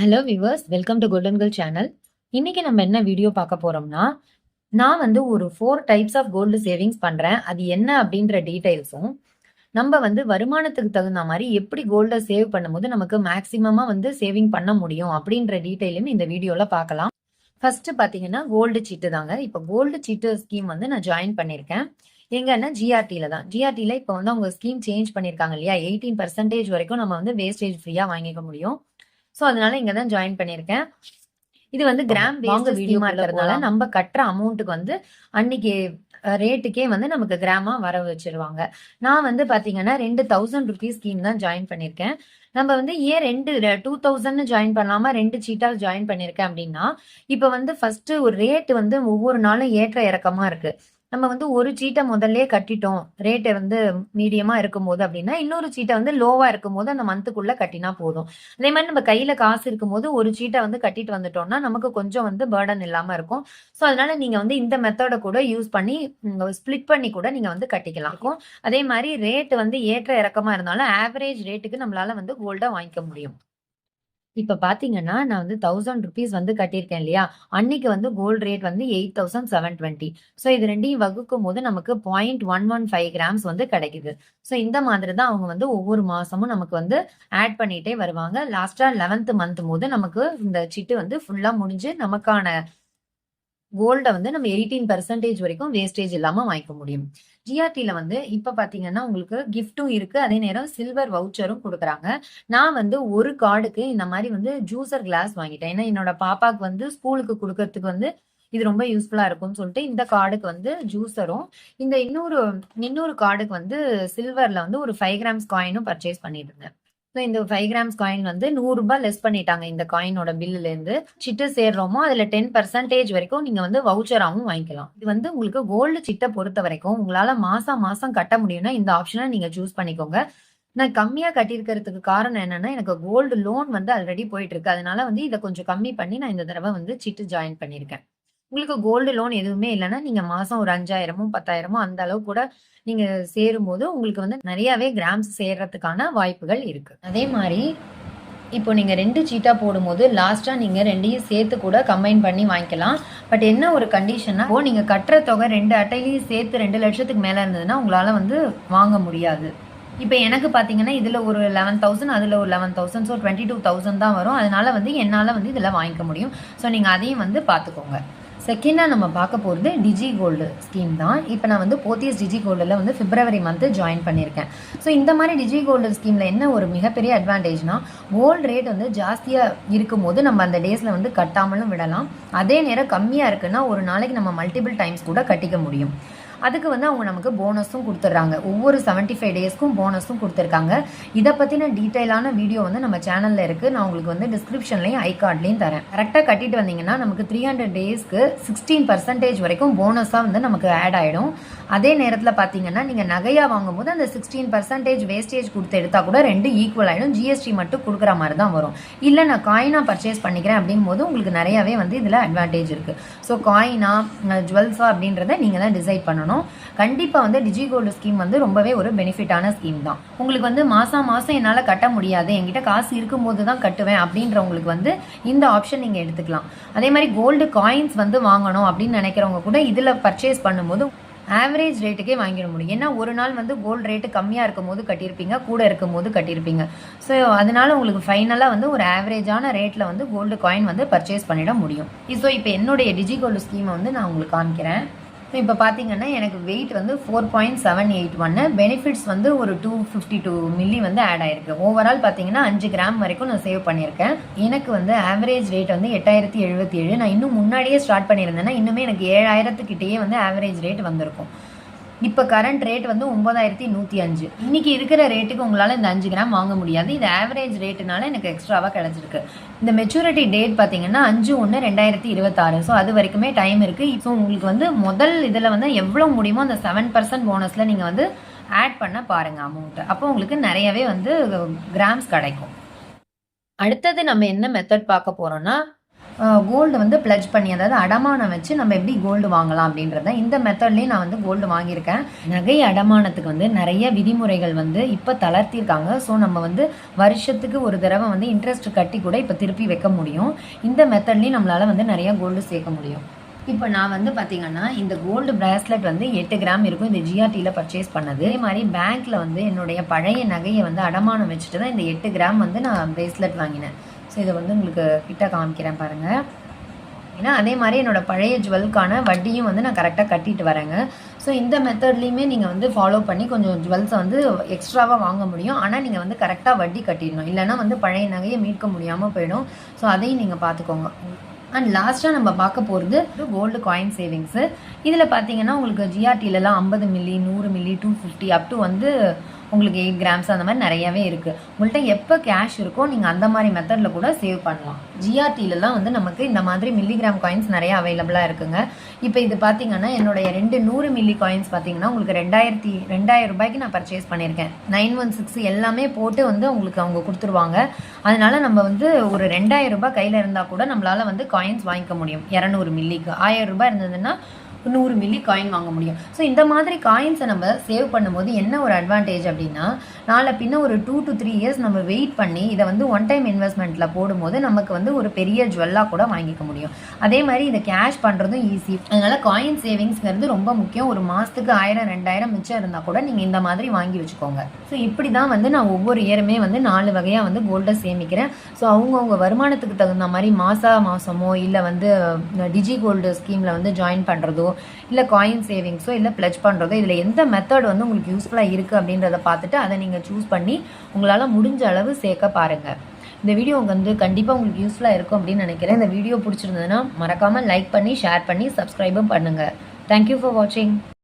Hello viewers, welcome to golden girl channel. இன்னைக்கு நம்ம என்ன வீடியோ பார்க்க போறோம்னா, நான் வந்து ஒரு 4 டைப்ஸ் ஆஃப் கோல்டு சேவிங்ஸ் பண்றேன். அது என்ன அப்படின்ற டீடைல்ஸும், நம்ம வந்து வருமானத்துக்கு தகுந்த மாரி எப்படி கோல்ட சேவ் பண்ணும்போது நமக்கு மேக்ஸிமமா வந்து சேவிங் பண்ண முடியும் அப்படின்ற டீடைலும் இந்த வீடியோல பார்க்கலாம். ஃபர்ஸ்ட் பார்த்தீங்கன்னா கோல்டு சீட்டு தாங்க. இப்ப கோல்டு சீட்டு ஸ்கீம் வந்து நான் ஜாயின் பண்ணியிருக்கேன். எங்கன்னா ஜிஆர்டில தான். ஜிஆர்டில இப்ப வந்து அவங்க ஸ்கீம் சேஞ்ச் பண்ணியிருக்காங்க இல்லையா? 18% வரைக்கும் நம்ம வந்து வேஸ்டேஜ் ஃப்ரீயா வாங்கிக்க முடியும். சோ அதனால இங்க தான் ஜாயின் பண்ணியிருக்கேன். இது வந்து கிராம் பேஸ்ட் ஸ்கீமா இருக்கிறதுனால நம்ம கட்டுற அமௌண்ட்டுக்கு வந்து அன்னைக்கு ரேட்டுக்கே வந்து நமக்கு கிராமா வர வச்சிருவாங்க. நான் வந்து பாத்தீங்கன்னா 2000 ருபீஸ் ஸ்கீம் தான் ஜாயின் பண்ணிருக்கேன். நம்ம வந்து ஏன் 2000 ஜாயின் பண்ணாம 2 சீட்டா ஜாயின் பண்ணிருக்கேன் அப்படின்னா, இப்ப வந்து ஃபர்ஸ்ட் ஒரு ரேட் வந்து ஒவ்வொரு நாளும் ஏற்ற இறக்கமா இருக்கு. நம்ம வந்து ஒரு சீட்டை முதல்லயே கட்டிட்டோம். ரேட் வந்து மீடியமா இருக்கும்போது அப்படின்னா, இன்னொரு சீட்டை வந்து லோவா இருக்கும்போது அந்த மந்த்துக்குள்ள கட்டினா போதும். அதே மாதிரி நம்ம கையில காசு இருக்கும்போது ஒரு சீட்டை வந்து கட்டிட்டு வந்துட்டோம்னா, நமக்கு கொஞ்சம் வந்து பர்டன் இல்லாம இருக்கும். ஸோ அதனால நீங்க வந்து இந்த மெத்தட கூட யூஸ் பண்ணி ஸ்ப்ளிட் பண்ணி கூட நீங்க வந்து கட்டிக்கலாம். அதே மாதிரி ரேட் வந்து ஏற்ற இறக்கமா இருந்தாலும் ஆவரேஜ் ரேட்டுக்கு நம்மளால வந்து கோல்ட வாங்கிக்க முடியும். இப்ப பாத்தீங்கன்னா, நான் வந்து 1000 ருபீஸ் வந்து கட்டியிருக்கேன் இல்லையா? அன்னைக்கு வந்து கோல்ட் ரேட் வந்து 8720. ஸோ இது 2யும் வகுக்கும்போது நமக்கு 0.115 கிராம்ஸ் வந்து கிடைக்குது. ஸோ இந்த மாதிரி தான் அவங்க வந்து ஒவ்வொரு மாசமும் நமக்கு வந்து ஆட் பண்ணிட்டே வருவாங்க. லாஸ்ட்டா 11த் மந்த் போது நமக்கு இந்த சிட்டு வந்து ஃபுல்லா முடிஞ்சு நமக்கான கோல்ட வந்து நம்ம 18% வரைக்கும் வேஸ்டேஜ் இல்லாம வாங்கிக்க முடியும். ஜிஆர்டில வந்து இப்ப பாத்தீங்கன்னா, உங்களுக்கு கிஃப்ட்டும் இருக்கு. அதே நேரம் சில்வர் வவுச்சரும் குடுக்குறாங்க. நான் வந்து ஒரு கார்டுக்கு இந்த மாரி வந்து ஜூஸர் கிளாஸ் வாங்கிட்டேன். ஏன்னா, என்னோட பாப்பாக்கு வந்து ஸ்கூலுக்கு குடுக்கறதுக்கு வந்து இது ரொம்ப யூஸ்ஃபுல்லா இருக்கும்னு சொல்லிட்டு, இந்த கார்டுக்கு வந்து ஜூஸரும், இந்த இன்னொரு கார்டுக்கு வந்து சில்வர்ல வந்து ஒரு 5 கிராம்ஸ் காயினும் பர்ச்சேஸ் பண்ணியிருந்தேன். ஸோ இந்த 5 கிராம்ஸ் காயின் வந்து ரூ. 100 லெஸ் பண்ணிட்டாங்க இந்த காயினோட பில்லுலேருந்து. சிட்டு சேர்றோமோ அதில 10% வரைக்கும் நீங்க வந்து வவுச்சராவும் வாங்கிக்கலாம். இது வந்து உங்களுக்கு கோல்டு சிட்ட பொறுத்த வரைக்கும் உங்களால மாசம் மாசம் கட்ட முடியும்னா இந்த ஆப்ஷன நீங்க சூஸ் பண்ணிக்கோங்க. நான் கம்மியா கட்டியிருக்கிறதுக்கு காரணம் என்னன்னா, எனக்கு கோல்டு லோன் வந்து ஆல்ரெடி போயிட்டு இருக்கு. அதனால வந்து இத கொஞ்சம் கம்மி பண்ணி நான் இந்த தடவ வந்து சிட்டு ஜாயின் பண்ணியிருக்கேன். உங்களுக்கு கோல்டு லோன் எதுவுமே இல்லன்னா, நீங்க மாசம் ஒரு 5000மோ, 10,000மோ அந்த அளவு கூட நீங்க சேரும்போது, உங்களுக்கு வந்து நெறையாவே கிராம்ஸ் சேர்றதுக்கான வாய்ப்புகள் இருக்கு. அதே மாரி, இப்போ நீங்க 2 சீட்டா போடும்போது, லாஸ்ட்டா நீங்க 2யும் சேர்த்து கூட கம்பைன் பண்ணி வாங்கிக்கலாம். பட் என்ன ஒரு கண்டிஷன்னா, இப்போ நீங்க கட்டுற தொகை 2 அட்டையிலயும் சேர்த்து 2,00,000க்கு மேல இருந்ததுன்னா, உங்களால வந்து வாங்க முடியாது. இப்ப எனக்கு பார்த்தீங்கன்னா, இதுல ஒரு 11,000 அதுல ஒரு 11,000 ஸோ 22,000 தான் வரும். அதனால வந்து என்னால வந்து இதுல வாங்கிக்க முடியும். ஸோ நீங்க அதையும் வந்து பார்த்துக்கோங்க. செகண்டா நம்ம பார்க்க போறது டிஜி கோல்டு ஸ்கீம் தான். இப்ப நான் வந்து போத்தீஸ் டிஜி கோல்டுல வந்து பிப்ரவரி மந்த் ஜாயின் பண்ணியிருக்கேன். ஸோ இந்த மாதிரி டிஜி கோல்டு ஸ்கீம்ல என்ன ஒரு மிகப்பெரிய அட்வான்டேஜ்னா, கோல்டு ரேட் வந்து ஜாஸ்தியா இருக்கும்போது நம்ம அந்த டேஸ்ல வந்து கட்டாமலும் விடலாம். அதே நேரம் கம்மியா இருக்குன்னா ஒரு நாளைக்கு நம்ம மல்டிபிள் டைம்ஸ் கூட கட்டிக்க முடியும். அதுக்கு வந்து அவங்க நமக்கு போனஸும் கொடுத்துட்றாங்க. ஒவ்வொரு 75 டேஸ்க்கும் போனஸும் கொடுத்துருக்காங்க. இதை பற்றின டீட்டெயிலான வீடியோ வந்து நம்ம சேனலில் இருக்குது. நான் உங்களுக்கு வந்து டிஸ்கிரிப்ஷன்லையும் ஐகார்ட்லையும் தரேன். கரெக்டாக கட்டிட்டு வந்தீங்கன்னா நமக்கு 300 டேஸ்க்கு 16% வரைக்கும் போனஸாக வந்து நமக்கு ஆட் ஆகிடும். அதே நேரத்தில் பார்த்தீங்கன்னா நீங்கள் நகையாக வாங்கும்போது அந்த 16% வேஸ்டேஜ் கொடுத்து எடுத்தால் கூட 2 ஈக்குவல் ஆகிடும். ஜிஎஸ்டி மட்டும் கொடுக்குற மாதிரி தான் வரும். இல்லை நான் காயினாக பர்ச்சேஸ் பண்ணிக்கிறேன் அப்படிங்கும்போது உங்களுக்கு நிறையாவே வந்து இதில் அட்வான்டேஜ் இருக்குது. ஸோ காயினா ஜுவல்ஸா அப்படின்றத நீங்கள் தான் டிசைட் பண்ணணும். கண்டிப்பா வந்து டிஜி கோல்டு ஸ்கீம் வந்து ரொம்பவே ஒரு பெனிஃபிட்டான ஸ்கீம் தான். உங்களுக்கு வந்து மாசம் என்னால கட்ட முடியாது, என்கிட்ட காசு இருக்கும்போது தான் கட்டுவேன் அப்படின்றவங்களுக்கு வந்து இந்த ஆப்ஷன் நீங்க எடுத்துக்கலாம். அதே மாதிரி கோல்டு காயின்ஸ் வந்து வாங்கணும் அப்படின்னு நினைக்கிறவங்க கூட இதுல பர்ச்சேஸ் பண்ணும்போது ஆவரேஜ் ரேட்டுக்கே வாங்கிட முடியும். ஏன்னா ஒரு நாள் வந்து கோல்டு ரேட்டு கம்மியாக இருக்கும் போது கட்டியிருப்பீங்க, கூட இருக்கும் போது கட்டியிருப்பீங்க. ஸோ அதனால உங்களுக்கு ஃபைனலாக வந்து ஒரு ஆவரேஜான ரேட்டில் வந்து கோல்டு காயின் வந்து பர்ச்சேஸ் பண்ணிட முடியும். ஸோ இப்போ என்னுடைய டிஜி கோல்டு ஸ்கீமை வந்து நான் உங்களுக்கு காமிக்கிறேன். இப்போ பார்த்தீங்கன்னா எனக்கு வெயிட் வந்து 4.781, பெனிஃபிட்ஸ் வந்து ஒரு 252 மில்லி வந்து ஆட் ஆயிருக்கு. ஓவரால் பார்த்தீங்கன்னா 5 கிராம் வரைக்கும் நான் சேவ் பண்ணியிருக்கேன். எனக்கு வந்து ஆவரேஜ் ரேட் வந்து 8077. நான் இன்னும் முன்னாடியே ஸ்டார்ட் பண்ணியிருந்தேன்னா இன்னுமே எனக்கு 7000கிட்டேயே வந்து ஆவரேஜ் ரேட் வந்திருக்கும். இப்போ கரண்ட் ரேட் வந்து 9105. இன்னைக்கு இருக்கிற ரேட்டுக்கு உங்களால் இந்த 5 கிராம் வாங்க முடியாது. இது ஆவரேஜ் ரேட்டுனால எனக்கு எக்ஸ்ட்ராவாக கிடைச்சிருக்கு. இந்த மெச்சூரிட்டி டேட் பார்த்தீங்கன்னா 5/1/2026. ஸோ அது வரைக்குமே டைம் இருக்கு. ஸோ உங்களுக்கு வந்து முதல் இதில் வந்து எவ்வளோ முடியுமோ அந்த 7% போனஸில் நீங்கள் வந்து ஆட் பண்ண பாருங்க அமௌண்ட். அப்போ உங்களுக்கு நிறையவே வந்து கிராம்ஸ் கிடைக்கும். அடுத்தது நம்ம என்ன மெத்தட் பார்க்க போறோம்னா, கோல்டு வந்து பிளட்ஜ் பண்ணி, அதாவது அடமானம் வச்சு நம்ம எப்படி கோல்டு வாங்கலாம் அப்படின்றத இந்த மெத்தட்லேயே நான் வந்து கோல்டு வாங்கியிருக்கேன். நகை அடமானத்துக்கு வந்து நிறைய விதிமுறைகள் வந்து இப்போ தளர்த்திருக்காங்க. ஸோ நம்ம வந்து வருஷத்துக்கு ஒரு தடவை வந்து இன்ட்ரெஸ்ட் கட்டி கூட இப்போ திருப்பி வைக்க முடியும். இந்த மெத்தட்லேயும் நம்மளால் வந்து நிறைய கோல்டு சேர்க்க முடியும். இப்போ நான் வந்து பார்த்தீங்கன்னா இந்த கோல்டு பிரேஸ்லெட் வந்து 8 கிராம் இருக்கும். இந்த ஜிஆர்டியில் பர்ச்சேஸ் பண்ணது. அதே மாதிரி பேங்க்கில் வந்து என்னுடைய பழைய நகையை வந்து அடமானம் வச்சுட்டு தான் இந்த 8 கிராம் வந்து நான் பிரேஸ்லெட் வாங்கினேன். ஸோ இதை வந்து உங்களுக்கு கிட்ட காமிக்கிறேன் பாருங்கள். ஏன்னா அதே மாதிரி என்னோட பழைய ஜுவல்க்கான வட்டியும் வந்து நான் கரெக்டாக கட்டிட்டு வரேங்க. ஸோ இந்த மெத்தட்லேயுமே நீங்கள் வந்து ஃபாலோ பண்ணி கொஞ்சம் ஜுவல்ஸை வந்து எக்ஸ்ட்ராவாக வாங்க முடியும். ஆனால் நீங்கள் வந்து கரெக்டாக வட்டி கட்டிடணும். இல்லைனா வந்து பழைய நகையை மீட்க முடியாமல் போயிடும். ஸோ அதையும் நீங்கள் பார்த்துக்கோங்க. அண்ட் லாஸ்ட்டாக நம்ம பார்க்க போகிறது கோல்டு காயின் சேவிங்ஸு. இதில் பார்த்தீங்கன்னா உங்களுக்கு ஜிஆர்டிலலாம் 50 மில்லி, 100 மில்லி, 250 அப் டு வந்து உங்களுக்கு 8 கிராம்ஸ் அந்த மாதிரி நிறையவே இருக்குது. உங்கள்கிட்ட எப்போ கேஷ் இருக்கோ நீங்கள் அந்த மாதிரி மெத்தடில் கூட சேவ் பண்ணலாம். ஜிஆர்டிலலாம் வந்து நமக்கு இந்த மாதிரி மில்லிகிராம் காயின்ஸ் நிறைய அவைலபிளாக இருக்குங்க. இப்போ இது பார்த்தீங்கன்னா என்னுடைய 2 100 மில்லி காயின்ஸ் பார்த்தீங்கன்னா உங்களுக்கு 2000 ரூபாய்க்கு நான் பர்ச்சேஸ் பண்ணியிருக்கேன். 916 எல்லாமே போட்டு வந்து உங்களுக்கு அவங்க கொடுத்துருவாங்க. அதனால நம்ம வந்து ஒரு 2000 ரூபாய் கையில் இருந்தால் கூட நம்மளால் வந்து காயின்ஸ் வாங்கிக்க முடியும். 200 மில்லிக்கு 1000 ரூபாய் இருந்ததுன்னா 100 மில்லி காயின் வாங்க முடியும். ஸோ இந்த மாதிரி காயின்ஸை நம்ம சேவ் பண்ணும்போது என்ன ஒரு அட்வான்டேஜ் அப்படின்னா, நாளை பின்ன ஒரு 2 to 3 இயர்ஸ் நம்ம வெயிட் பண்ணி இதை வந்து ஒன் டைம் இன்வெஸ்ட்மெண்ட்டில் போடும்போது நமக்கு வந்து ஒரு பெரிய ஜுவல்லாக கூட வாங்கிக்க முடியும். அதே மாதிரி இதை கேஷ் பண்ணுறதும் ஈஸி. அதனால காயின் சேவிங்ஸ்ங்கிறது ரொம்ப முக்கியம். ஒரு மாதத்துக்கு 1000 2000 மிச்சம் இருந்தால் கூட நீங்கள் இந்த மாதிரி வாங்கி வச்சுக்கோங்க. ஸோ இப்படி தான் வந்து நான் ஒவ்வொரு இயருமே வந்து 4 வகையாக வந்து கோல்டை சேமிக்கிறேன். ஸோ அவங்கவுங்க வருமானத்துக்கு தகுந்த மாதிரி மாதமோ இல்லை வந்து டிஜி கோல்டு ஸ்கீமில் வந்து ஜாயின் பண்ணுறதோ இல்லை காயின் சேவிங்ஸோ இல்லை பிளட்ஜ் பண்ணுறதோ, இதில் எந்த மெத்தட் வந்து உங்களுக்கு யூஸ்ஃபுல்லாக இருக்குது அப்படின்றத பார்த்துட்டு அதை நீங்கள் சூஸ் பண்ணி உங்களால் முடிஞ்ச அளவு சேர்க்க பாருங்கள். இந்த வீடியோ வந்து கண்டிப்பாக உங்களுக்கு யூஸ்ஃபுல்லாக இருக்கும் அப்படின்னு நினைக்கிறேன். இந்த வீடியோ பிடிச்சிருந்ததுன்னா மறக்காமல் லைக் பண்ணி, ஷேர் பண்ணி, சப்ஸ்கிரைபும் பண்ணுங்கள். தேங்க்யூ ஃபார் வாட்சிங்.